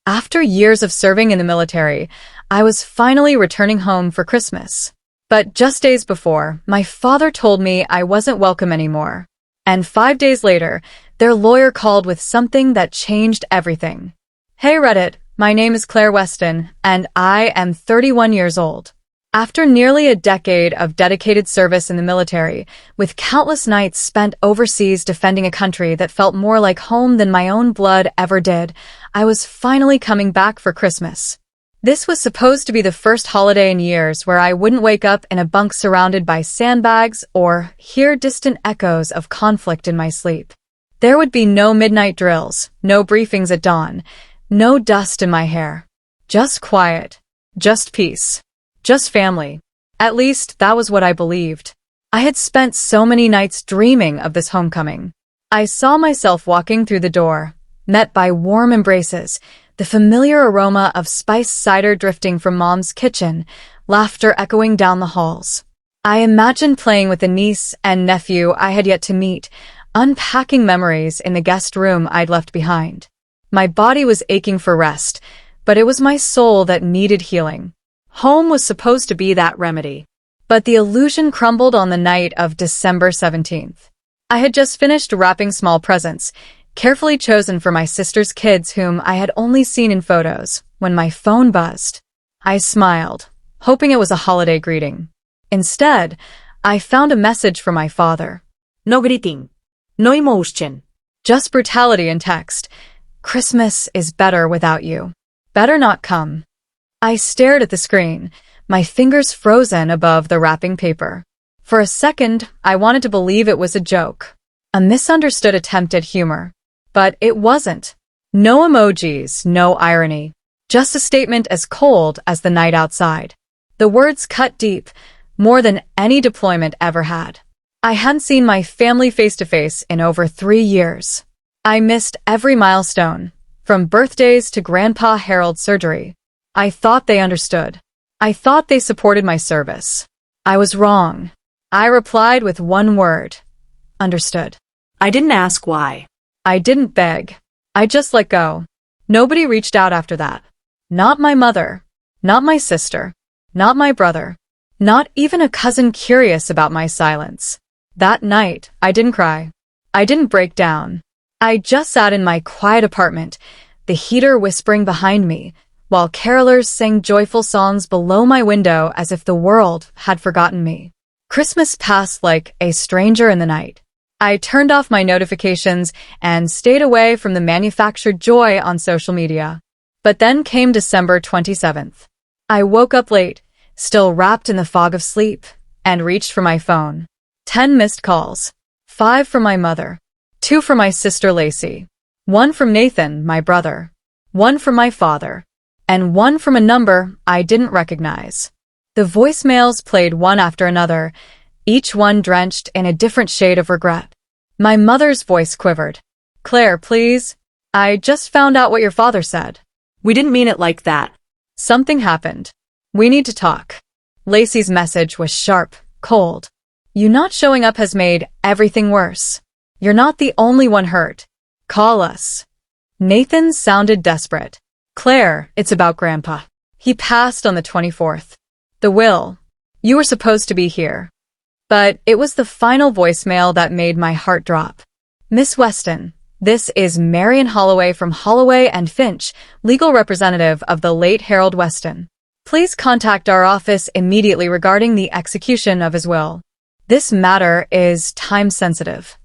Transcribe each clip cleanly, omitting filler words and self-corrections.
After years of serving in the military, I was finally returning home for Christmas. But just days before, my father told me I wasn't welcome anymore. And 5 days later, their lawyer called with something that changed everything. Hey Reddit, my name is Claire Weston, and I am 31 years old. After nearly a decade of dedicated service in the military, with countless nights spent overseas defending a country that felt more like home than my own blood ever did, I was finally coming back for Christmas. This was supposed to be the first holiday in years where I wouldn't wake up in a bunk surrounded by sandbags or hear distant echoes of conflict in my sleep. There would be no midnight drills, no briefings at dawn, no dust in my hair. Just quiet. Just peace. Just family. At least that was what I believed. I had spent so many nights dreaming of this homecoming. I saw myself walking through the door, met by warm embraces, the familiar aroma of spiced cider drifting from Mom's kitchen, laughter echoing down the halls. I imagined playing with the niece and nephew I had yet to meet, unpacking memories in the guest room I'd left behind. My body was aching for rest, but it was my soul that needed healing. Home was supposed to be that remedy. But the illusion crumbled on the night of December 17th. I had just finished wrapping small presents, carefully chosen for my sister's kids whom I had only seen in photos, when my phone buzzed. I smiled, hoping it was a holiday greeting. Instead, I found a message from my father. No greeting. No emotion. Just brutality in text. Christmas is better without you. Better not come. I stared at the screen, my fingers frozen above the wrapping paper. For a second, I wanted to believe it was a joke. A misunderstood attempt at humor. But it wasn't. No emojis, no irony. Just a statement as cold as the night outside. The words cut deep, more than any deployment ever had. I hadn't seen my family face-to-face in over 3 years. I missed every milestone, from birthdays to Grandpa Harold's surgery. I thought they understood. I thought they supported my service. I was wrong. I replied with one word. Understood. I didn't ask why. I didn't beg. I just let go. Nobody reached out after that. Not my mother. Not my sister. Not my brother. Not even a cousin curious about my silence. That night, I didn't cry. I didn't break down. I just sat in my quiet apartment, the heater whispering behind me, while carolers sang joyful songs below my window as if the world had forgotten me. Christmas passed like a stranger in the night. I turned off my notifications and stayed away from the manufactured joy on social media. But then came December 27th. I woke up late, still wrapped in the fog of sleep, and reached for my phone. 10 missed calls. 5 from my mother. 2 from my sister Lacey. 1 from Nathan, my brother. 1 from my father. And 1 from a number I didn't recognize. The voicemails played one after another, each one drenched in a different shade of regret. My mother's voice quivered. Claire, please. I just found out what your father said. We didn't mean it like that. Something happened. We need to talk. Lacey's message was sharp, cold. You not showing up has made everything worse. You're not the only one hurt. Call us. Nathan sounded desperate. Claire, it's about Grandpa. He passed on the 24th. The will. You were supposed to be here. But it was the final voicemail that made my heart drop. Miss Weston, this is Marion Holloway from Holloway and Finch, legal representative of the late Harold Weston. Please contact our office immediately regarding the execution of his will. This matter is time-sensitive.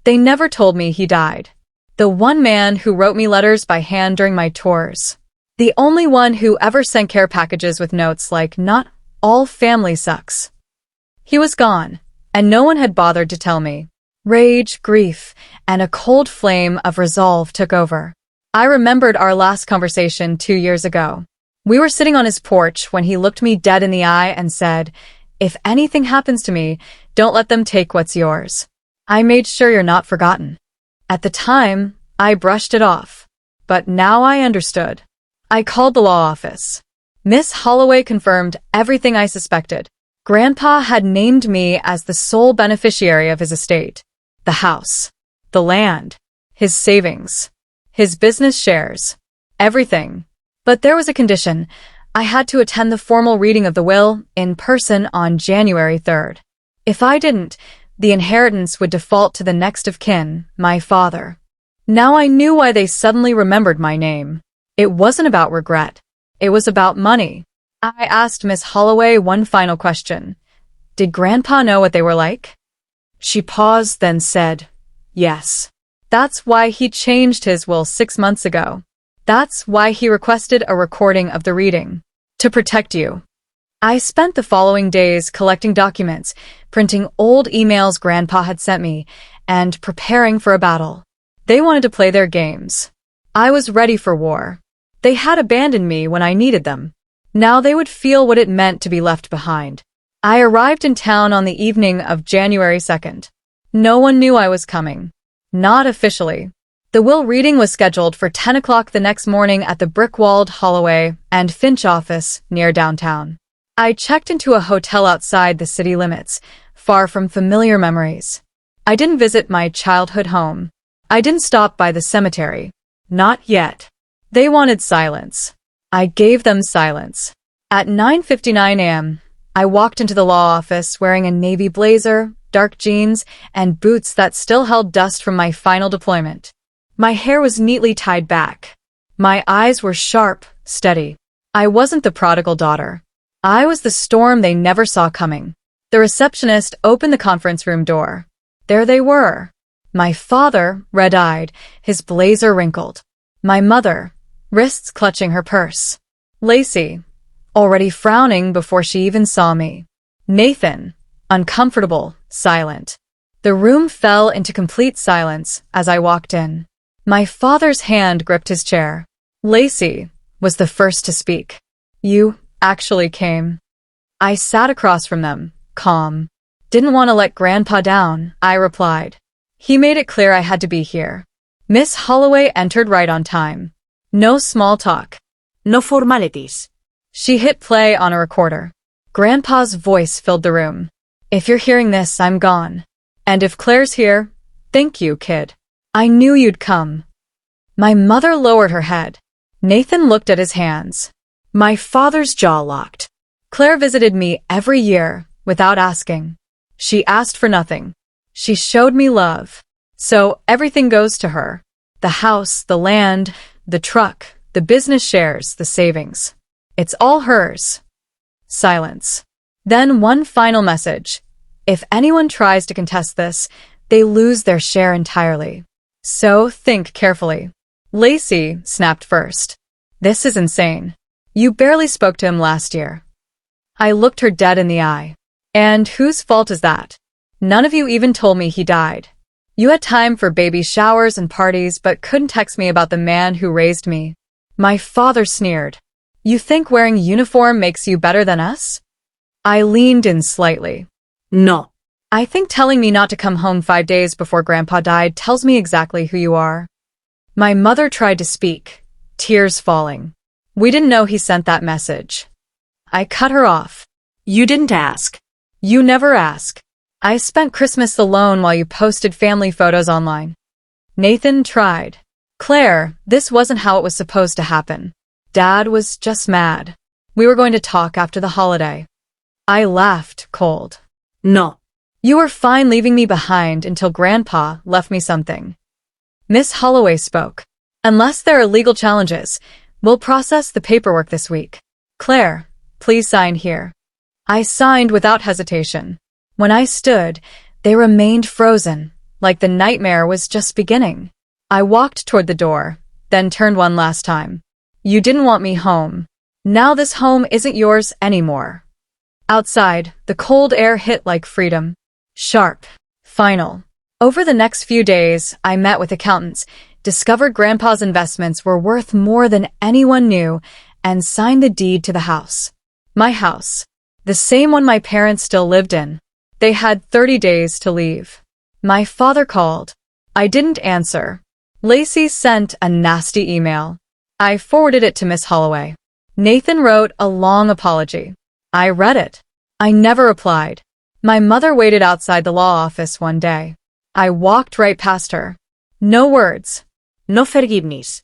They never told me he died. The one man who wrote me letters by hand during my tours. The only one who ever sent care packages with notes like, "Not all family sucks." He was gone, and no one had bothered to tell me. Rage, grief, and a cold flame of resolve took over. I remembered our last conversation 2 years ago. We were sitting on his porch when he looked me dead in the eye and said, "If anything happens to me, don't let them take what's yours. I made sure you're not forgotten." At the time, I brushed it off. But now I understood. I called the law office. Miss Holloway confirmed everything I suspected. Grandpa had named me as the sole beneficiary of his estate. The house, the land, his savings, his business shares. Everything. But there was a condition. I had to attend the formal reading of the will in person on January 3rd. If I didn't, the inheritance would default to the next of kin, my father. Now I knew why they suddenly remembered my name. It wasn't about regret. It was about money. I asked Miss Holloway one final question. Did Grandpa know what they were like? She paused, then said, yes. That's why he changed his will 6 months ago. That's why he requested a recording of the reading. To protect you. I spent the following days collecting documents, printing old emails Grandpa had sent me, and preparing for a battle. They wanted to play their games. I was ready for war. They had abandoned me when I needed them. Now they would feel what it meant to be left behind. I arrived in town on the evening of January 2nd. No one knew I was coming. Not officially. The will reading was scheduled for 10 o'clock the next morning at the brick-walled Holloway and Finch office near downtown. I checked into a hotel outside the city limits, far from familiar memories. I didn't visit my childhood home. I didn't stop by the cemetery. Not yet. They wanted silence. I gave them silence. At 9:59 a.m., I walked into the law office wearing a navy blazer, dark jeans, and boots that still held dust from my final deployment. My hair was neatly tied back. My eyes were sharp, steady. I wasn't the prodigal daughter. I was the storm they never saw coming. The receptionist opened the conference room door. There they were. My father, red-eyed, his blazer wrinkled. My mother, wrists clutching her purse. Lacey, already frowning before she even saw me. Nathan, uncomfortable, silent. The room fell into complete silence as I walked in. My father's hand gripped his chair. Lacey was the first to speak. You actually came. I sat across from them, calm. Didn't want to let Grandpa down, I replied. He made it clear I had to be here. Miss Holloway entered right on time. No small talk. No formalities. She hit play on a recorder. Grandpa's voice filled the room. If you're hearing this, I'm gone. And if Claire's here, thank you, kid. I knew you'd come. My mother lowered her head. Nathan looked at his hands. My father's jaw locked. Claire visited me every year, without asking. She asked for nothing. She showed me love. So everything goes to her. The house, the land, the truck, the business shares, the savings. It's all hers. Silence. Then one final message. If anyone tries to contest this, they lose their share entirely. So think carefully. Lacey snapped first. This is insane. You barely spoke to him last year. I looked her dead in the eye. And whose fault is that? None of you even told me he died. You had time for baby showers and parties, but couldn't text me about the man who raised me. My father sneered. You think wearing uniform makes you better than us? I leaned in slightly. No. I think telling me not to come home 5 days before Grandpa died tells me exactly who you are. My mother tried to speak, tears falling. We didn't know he sent that message. I cut her off. You didn't ask. You never ask. I spent Christmas alone while you posted family photos online. Nathan tried. Claire, this wasn't how it was supposed to happen. Dad was just mad. We were going to talk after the holiday. I laughed, cold. No. You were fine leaving me behind until Grandpa left me something. Miss Holloway spoke. Unless there are legal challenges, we'll process the paperwork this week. Claire, please sign here. I signed without hesitation. When I stood, they remained frozen, like the nightmare was just beginning. I walked toward the door, then turned one last time. You didn't want me home. Now this home isn't yours anymore. Outside, the cold air hit like freedom. Sharp. Final. Over the next few days, I met with accountants, discovered Grandpa's investments were worth more than anyone knew, and signed the deed to the house. My house. The same one my parents still lived in. They had 30 days to leave. My father called. I didn't answer. Lacey sent a nasty email. I forwarded it to Miss Holloway. Nathan wrote a long apology. I read it. I never replied. My mother waited outside the law office one day. I walked right past her. No words. No forgiveness.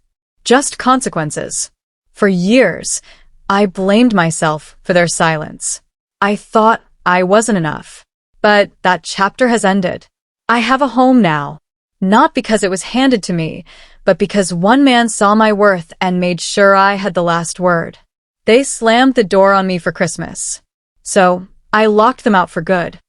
just consequences. For years, I blamed myself for their silence. I thought I wasn't enough. But that chapter has ended. I have a home now. Not because it was handed to me, but because one man saw my worth and made sure I had the last word. They slammed the door on me for Christmas. So, I locked them out for good.